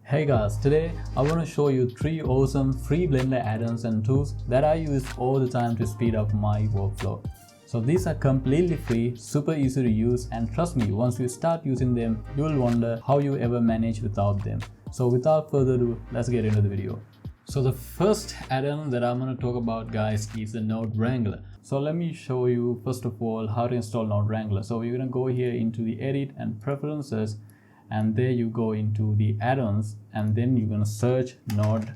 Hey guys, today I want to show you 3 awesome free Blender add-ons and tools that I use all the time to speed up my workflow. So these are completely free, super easy to use, and trust me, once you start using them, you will wonder how you ever manage without them. So without further ado, let's get into the video. So the first add-on that I'm going to talk about, guys, is the Node Wrangler. So let me show you first of all how to install Node Wrangler. So you're going to go here into the edit and preferences, and there you go into the add-ons, and then you're going to search Node,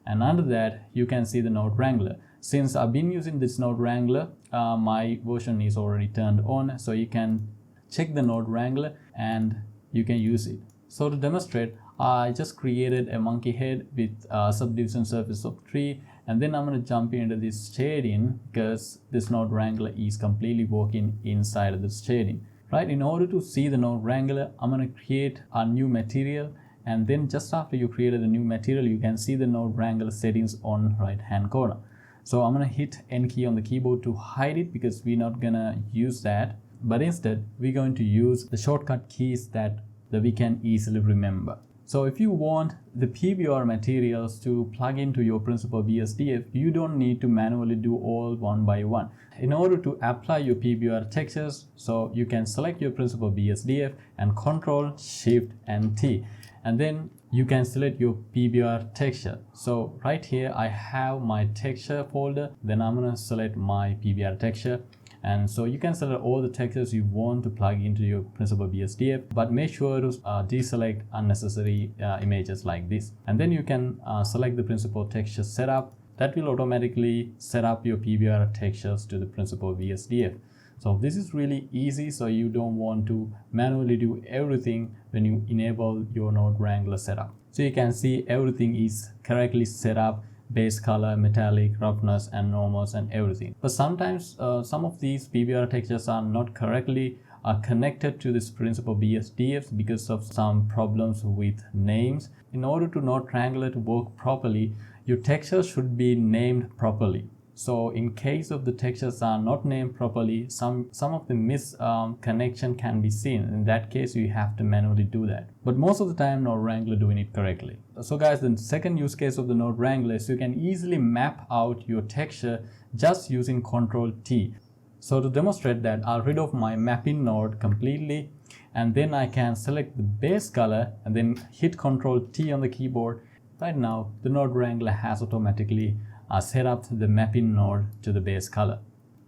and under that you can see the Node Wrangler. Since I've been using this Node Wrangler, my version is already turned on, so you can check the Node Wrangler and you can use it. So to demonstrate, I just created a monkey head with a subdivision surface of 3, and then I'm going to jump into this shading because this Node Wrangler is completely working inside of this shading. Right, in order to see the Node Wrangler, I'm going to create a new material, and then just after you created the new material, you can see the Node Wrangler settings on right hand corner. So I'm going to hit N key on the keyboard to hide it because we're not going to use that, but instead we're going to use the shortcut keys that we can easily remember. So if you want the PBR materials to plug into your Principled BSDF, you don't need to manually do all one by one. In order to apply your PBR textures, so you can select your Principled BSDF and Control, Shift and T, and then you can select your PBR texture. So right here I have my texture folder, then I'm going to select my PBR texture. And so you can select all the textures you want to plug into your Principled BSDF, but make sure to deselect unnecessary images like this. And then you can select the Principled texture setup. That will automatically set up your PBR textures to the Principled BSDF. So this is really easy, so you don't want to manually do everything when you enable your Node Wrangler setup. So you can see everything is correctly set up: base color, metallic, roughness and normals and everything. But sometimes some of these PBR textures are not correctly connected to this Principled BSDF because of some problems with names. In order to Node Wrangler to work properly, your textures should be named properly. So in case of the textures are not named properly, some of the connection can be seen. In that case, you have to manually do that. But most of the time, Node Wrangler doing it correctly. So guys, the second use case of the Node Wrangler is you can easily map out your texture just using Control T. So to demonstrate that, I'll rid of my mapping node completely, and then I can select the base color and then hit Control T on the keyboard. Right now, the Node Wrangler has automatically set up the mapping node to the base color.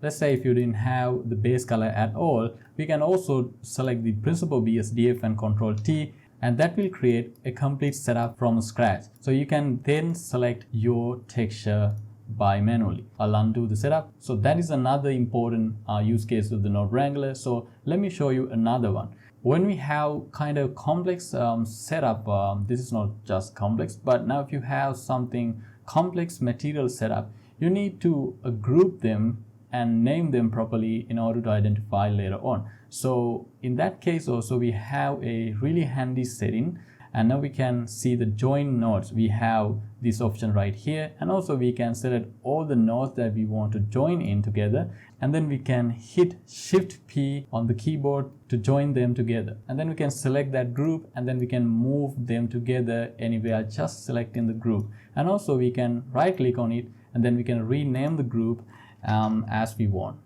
Let's say if you didn't have the base color at all, we can also select the Principled BSDF and Control T, and that will create a complete setup from scratch. So you can then select your texture by manually. I'll undo the setup. So that is another important use case of the Node Wrangler. So let me show you another one. When we have kind of complex setup, this is not just complex, but now if you have something complex material setup, you need to group them and name them properly in order to identify later on. So in that case also, we have a really handy setting, and now we can see the join nodes. We have this option right here, and also we can select all the nodes that we want to join in together, and then we can hit Shift P on the keyboard to join them together, and then we can select that group, and then we can move them together anywhere just selecting the group. And also we can right click on it, and then we can rename the group as we want,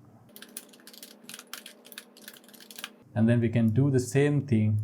and then we can do the same thing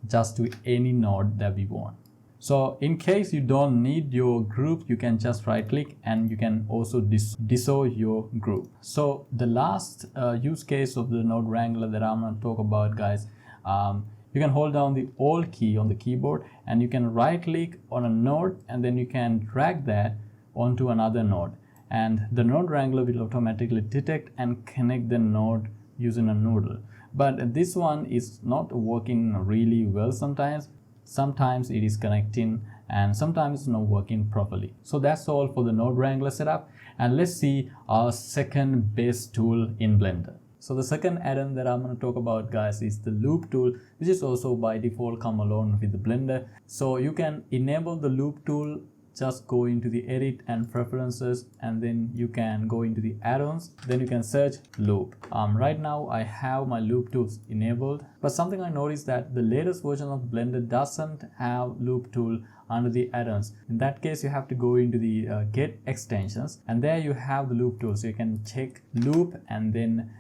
just to any node that we want. So in case you don't need your group, you can just right click and you can also dissolve your group. So the last use case of the Node Wrangler that I'm going to talk about, guys, you can hold down the Alt key on the keyboard and you can right click on a node, and then you can drag that onto another node, and the Node Wrangler will automatically detect and connect the node using a noodle. But this one is not working really well sometimes. Sometimes it is connecting and sometimes it's not working properly. So that's all for the Node Wrangler setup, and let's see our second best tool in Blender. So the second add-on that I'm going to talk about, guys, is the loop tool, which is also by default come along with the Blender. So you can enable the loop tool just go into the edit and preferences, and then you can go into the add-ons, then you can search loop. Right now I have my loop tools enabled, but something I noticed that the latest version of Blender doesn't have loop tool under the add-ons. In that case, you have to go into the get extensions, and there you have the loop tool, so you can check loop, and then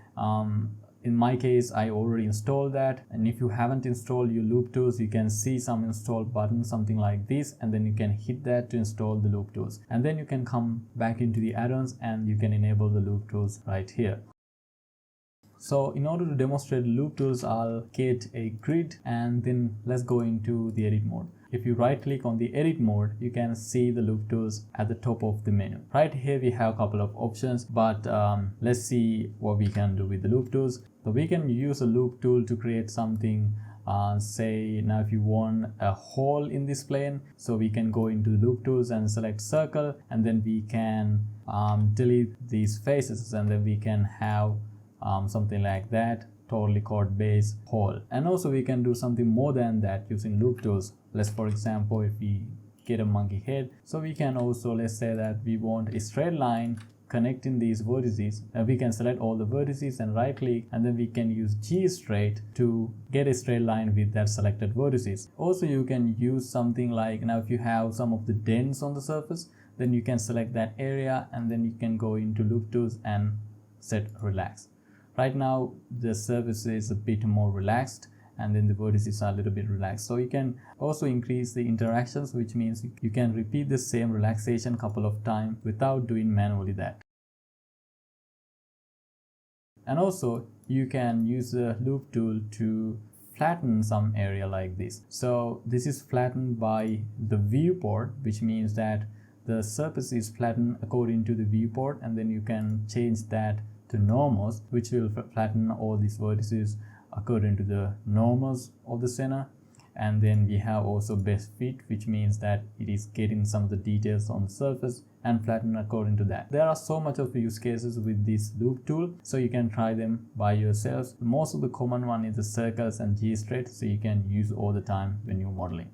in my case I already installed that. And if you haven't installed your loop tools, you can see some install button, something like this, and then you can hit that to install the loop tools, and then you can come back into the add-ons and you can enable the loop tools right here. So in order to demonstrate loop tools, I'll get a grid, and then let's go into the edit mode. If you right click on the edit mode, you can see the loop tools at the top of the menu. Right here we have a couple of options, but let's see what we can do with the loop tools. So we can use a loop tool to create something, say now if you want a hole in this plane, so we can go into the loop tools and select circle, and then we can delete these faces, and then we can have something like that, totally chord based hole. And also we can do something more than that using loop tools. Let's, for example, if we get a monkey head, so we can also, let's say that we want a straight line connecting these vertices, and we can select all the vertices and right click, and then we can use G straight to get a straight line with that selected vertices. Also you can use something like, now if you have some of the dents on the surface, then you can select that area, and then you can go into loop tools and set relax. Right now the surface is a bit more relaxed, and then the vertices are a little bit relaxed. So you can also increase the interactions, which means you can repeat the same relaxation a couple of times without doing manually that. And also you can use the loop tool to flatten some area like this. So this is flattened by the viewport, which means that the surface is flattened according to the viewport, and then you can change that to normals, which will flatten all these vertices according to the normals of the center. And then we have also best fit, which means that it is getting some of the details on the surface and flatten according to that. There are so much of use cases with this loop tool, so you can try them by yourselves. Most of the common one is the circles and G straight, so you can use all the time when you're modeling.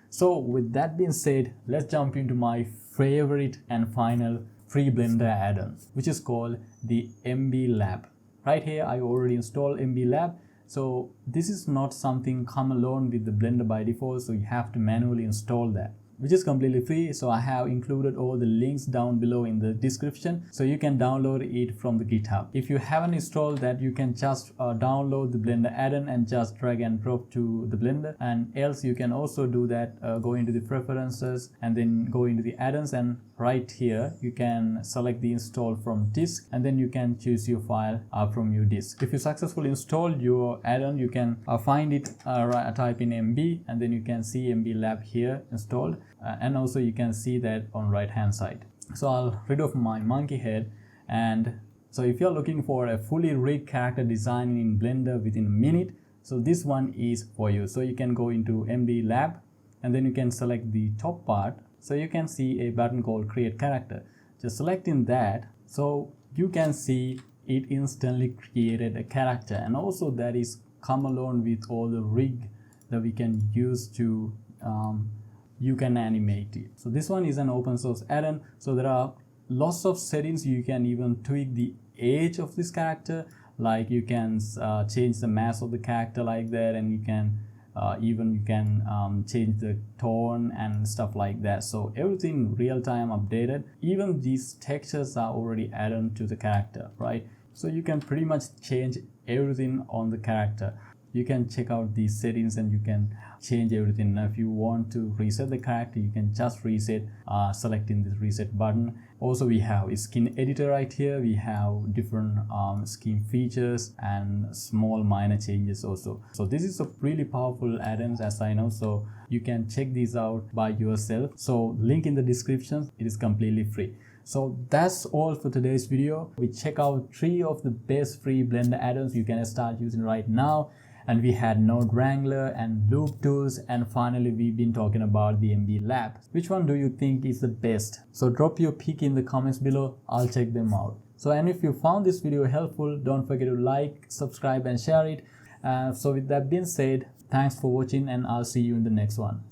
So with that being said, let's jump into my favorite and final free Blender add-on, which is called the MB Lab. Right here I already installed MB Lab. So this is not something come along with the Blender by default, so you have to manually install that, which is completely free. So I have included all the links down below in the description, so you can download it from the GitHub. If you haven't installed that, you can just download the Blender add-on and just drag and drop to the Blender. And else you can also do that, go into the preferences and then go into the add-ons, and right here you can select the install from disk, and then you can choose your file from your disk. If you successfully installed your add-on, you can find it, type in MB, and then you can see MB Lab here installed, and also you can see that on right hand side. So I'll rid of my monkey head, and so if you're looking for a fully rigged character design in Blender within a minute, so this one is for you. So you can go into MB Lab, and then you can select the top part. So you can see a button called create character. Just selecting that, so you can see it instantly created a character, and also that is come along with all the rig that we can use to you can animate it. So this one is an open source add-on, so there are lots of settings. You can even tweak the age of this character, like you can change the mass of the character like that, and you can change the tone and stuff like that. So everything real time updated. Even these textures are already added to the character, right? So you can pretty much change everything on the character. You can check out these settings and you can change everything. Now if you want to reset the character, you can just reset, selecting this reset button. Also we have a skin editor right here. We have different skin features and small minor changes also. So this is a really powerful add-ons, as I know, so you can check these out by yourself. So link in the description. It is completely free. So that's all for today's video. We check out 3 of the best free Blender add-ons you can start using right now. And we had Node Wrangler and loop tools, and finally we've been talking about the MB Lab. Which one do you think is the best? So drop your pick in the comments below. I'll check them out. So, and if you found this video helpful, don't forget to like, subscribe and share it. So with that being said, thanks for watching, and I'll see you in the next one.